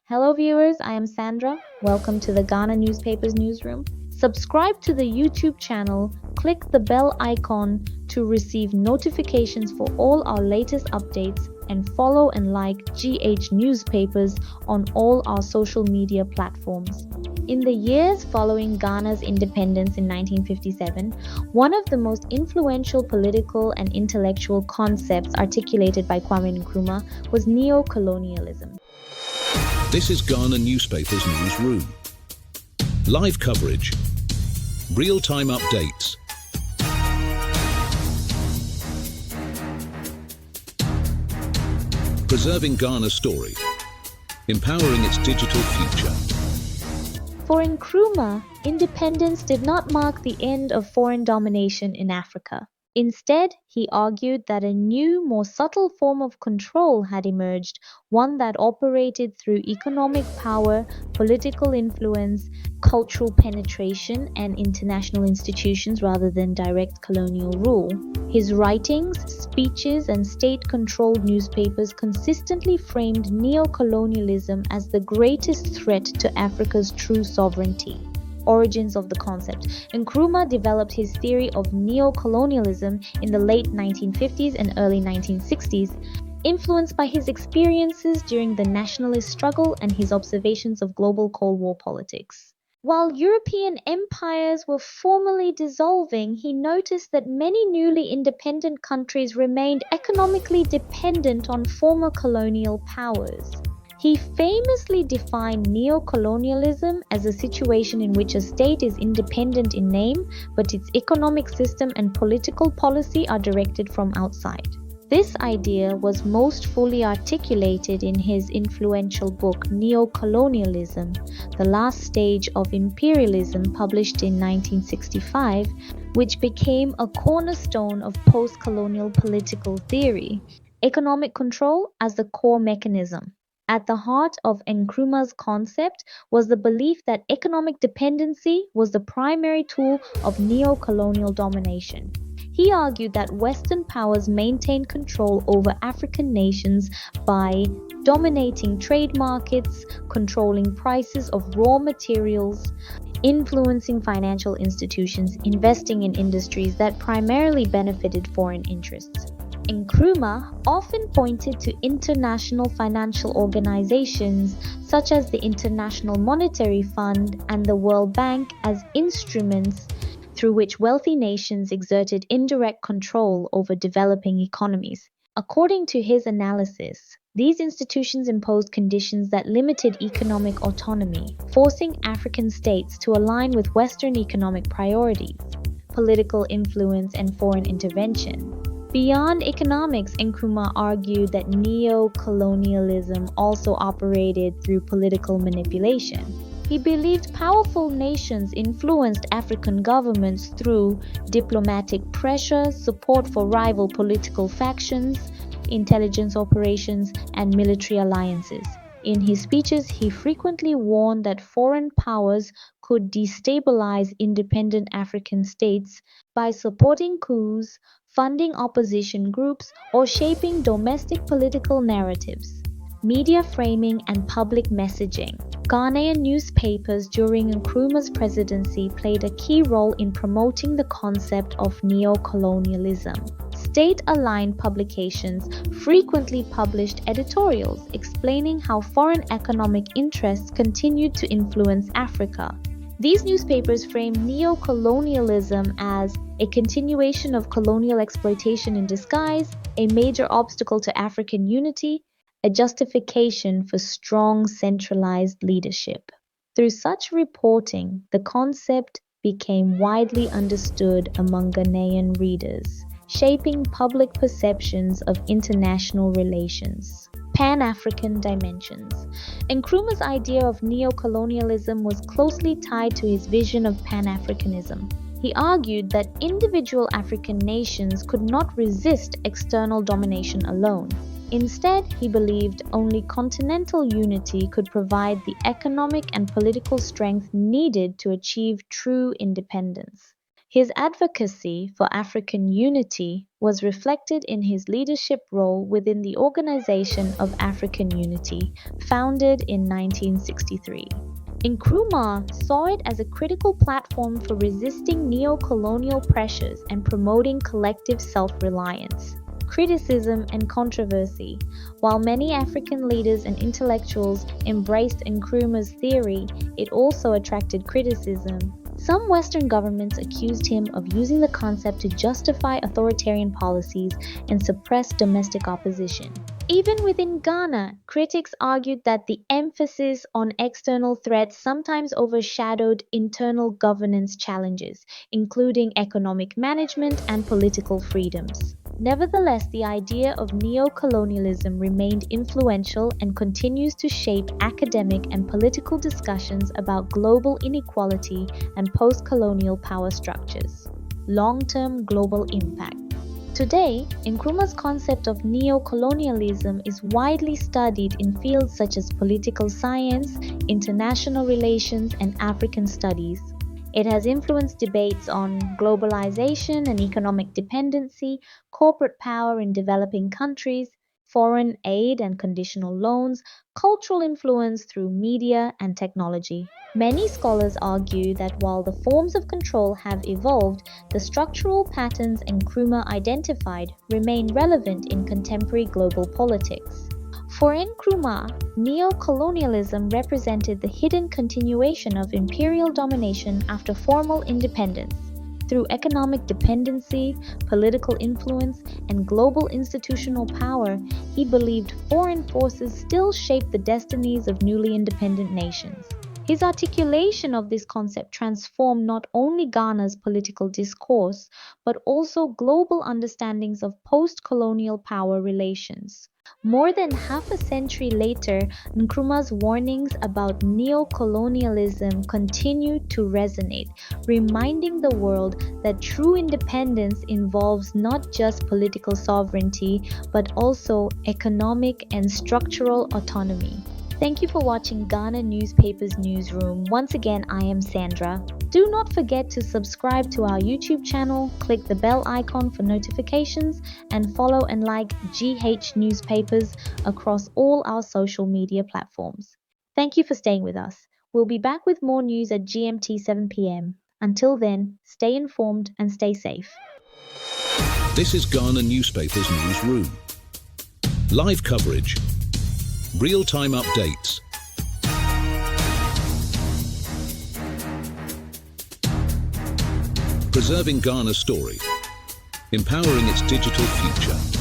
Hello viewers, I am Sandra. Welcome to the Ghana Newspapers newsroom. Subscribe to the YouTube channel, click the bell icon to receive notifications for all our latest updates, and follow and like GhanaNewspapers on all our social media platforms. In the years following Ghana's independence in 1957, one of the most influential political and intellectual concepts articulated by Kwame Nkrumah was neo-colonialism. This is Ghana Newspapers Newsroom. Live coverage. Real-time updates. Preserving Ghana's story. Empowering its digital future. For Nkrumah, independence did not mark the end of foreign domination in Africa. Instead, he argued that a new, more subtle form of control had emerged, one that operated through economic power, political influence, cultural penetration, and international institutions rather than direct colonial rule. His writings, speeches, and state-controlled newspapers consistently framed neo-colonialism as the greatest threat to Africa's true sovereignty. Origins of the concept. Nkrumah developed his theory of neo-colonialism in the late 1950s and early 1960s, influenced by his experiences during the nationalist struggle and his observations of global Cold War politics. While European empires were formally dissolving, he noticed that many newly independent countries remained economically dependent on former colonial powers. He famously defined neo-colonialism as a situation in which a state is independent in name, but its economic system and political policy are directed from outside. This idea was most fully articulated in his influential book Neo-Colonialism, the last stage of imperialism, published in 1965, which became a cornerstone of post-colonial political theory. Economic control as the core mechanism. At the heart of Nkrumah's concept was the belief that economic dependency was the primary tool of neo-colonial domination. He argued that Western powers maintained control over African nations by dominating trade markets, controlling prices of raw materials, influencing financial institutions, investing in industries that primarily benefited foreign interests. Nkrumah often pointed to international financial organizations such as the International Monetary Fund and the World Bank as instruments through which wealthy nations exerted indirect control over developing economies. According to his analysis, these institutions imposed conditions that limited economic autonomy, forcing African states to align with Western economic priorities, political influence, and foreign intervention. Beyond economics, Nkrumah argued that neo-colonialism also operated through political manipulation. He believed powerful nations influenced African governments through diplomatic pressure, support for rival political factions, intelligence operations, and military alliances. In his speeches, he frequently warned that foreign powers could destabilize independent African states by supporting coups, funding opposition groups, or shaping domestic political narratives. Media framing and public messaging. Ghanaian newspapers during Nkrumah's presidency played a key role in promoting the concept of neo-colonialism. State-aligned publications frequently published editorials explaining how foreign economic interests continued to influence Africa. These newspapers framed neo-colonialism as a continuation of colonial exploitation in disguise, a major obstacle to African unity, a justification for strong centralized leadership. Through such reporting, the concept became widely understood among Ghanaian readers, shaping public perceptions of international relations. Pan-African dimensions. Nkrumah's idea of neo-colonialism was closely tied to his vision of Pan-Africanism. He argued that individual African nations could not resist external domination alone. Instead, he believed only continental unity could provide the economic and political strength needed to achieve true independence. His advocacy for African unity was reflected in his leadership role within the Organization of African Unity, founded in 1963. Nkrumah saw it as a critical platform for resisting neo-colonial pressures and promoting collective self-reliance. Criticism and controversy. While many African leaders and intellectuals embraced Nkrumah's theory, it also attracted criticism. Some Western governments accused him of using the concept to justify authoritarian policies and suppress domestic opposition. Even within Ghana, critics argued that the emphasis on external threats sometimes overshadowed internal governance challenges, including economic management and political freedoms. Nevertheless, the idea of neo-colonialism remained influential and continues to shape academic and political discussions about global inequality and post-colonial power structures. Long-term global impact. Today, Nkrumah's concept of neo-colonialism is widely studied in fields such as political science, international relations, and African studies. It has influenced debates on globalization and economic dependency, corporate power in developing countries, foreign aid and conditional loans, cultural influence through media and technology. Many scholars argue that while the forms of control have evolved, the structural patterns Nkrumah identified remain relevant in contemporary global politics. For Nkrumah, neo-colonialism represented the hidden continuation of imperial domination after formal independence. Through economic dependency, political influence, and global institutional power, he believed foreign forces still shaped the destinies of newly independent nations. His articulation of this concept transformed not only Ghana's political discourse, but also global understandings of post-colonial power relations. More than half a century later, Nkrumah's warnings about neo-colonialism continue to resonate, reminding the world that true independence involves not just political sovereignty, but also economic and structural autonomy. Thank you for watching Ghana Newspapers Newsroom. Once again, I am Sandra. Do not forget to subscribe to our YouTube channel, click the bell icon for notifications, and follow and like GH Newspapers across all our social media platforms. Thank you for staying with us. We'll be back with more news at GMT 7 p.m. Until then, stay informed and stay safe. This is Ghana Newspapers Newsroom. Live coverage. Real-time updates. Preserving Ghana's story. Empowering its digital future.